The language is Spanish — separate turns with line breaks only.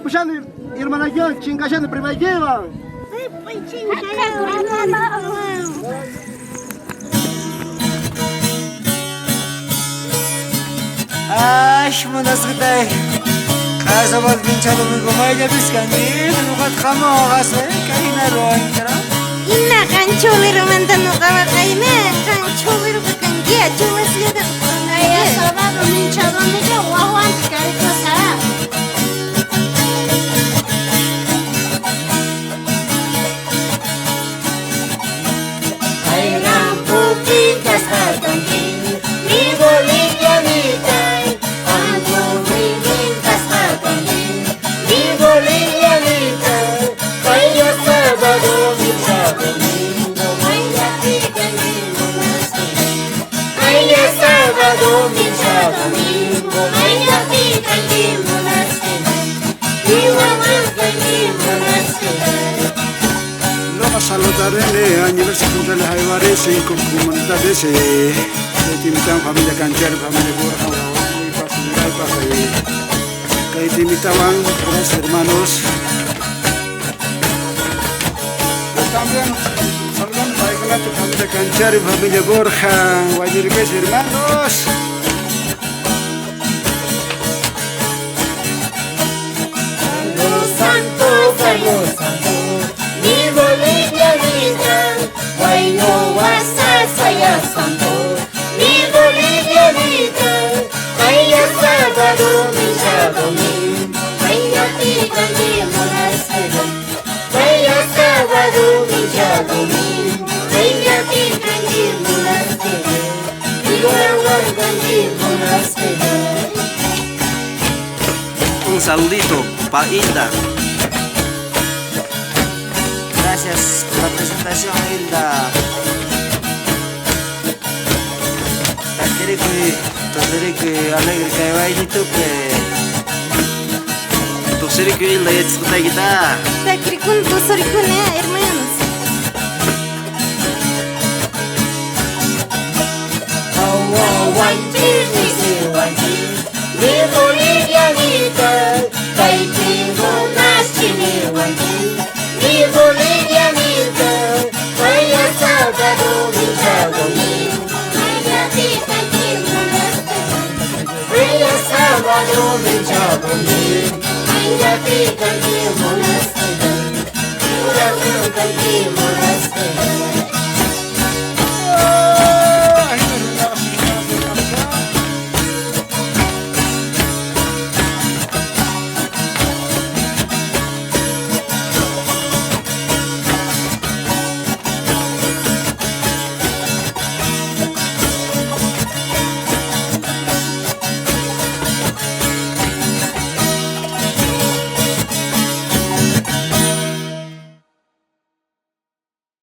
puxando, irmã Naguian, te engajando para Ibagueira.
Ai, munas kita. Kasa buat bincang dengan gomay jadi sekali. Nukat kamu kasa kaina roan kira.
Inna kan choli romantan nukawa kaina kan choli rokan dia cuma sih ada.
Ayah sahabat bincang dengan dia wawan sekali kosa.
Saludar a nivel secundario hay varios comunidades invitaban familia Cancher, familia Borja, que te invitaban los hermanos. También saludando a tu familia Cancher y familia Borja, Guayiribes hermanos.
Los santos, mi bolivianita, guayno saya santo, mi bolivianita, vaya sábado, mincha domingo, vaya pica mi monasterio, vaya sábado, mincha domingo, vaya pica mi monasterio, viva mi monasterio.
Un saludito para Hilda. Gracias por la presentación, Hilda. Tadiri alegre que vaya tu que Hilda ya disfruta kita.
Takrikun tu sorikun hermanos.
Mi bolivianita, caipigo nace mi guantín. Mi bolivianita, vaya sábado, mincha domingo, vaya pica mi monasterio. Vaya sábado, mincha domingo, vaya pica mi monasterio. Pura blanca mi monasterio.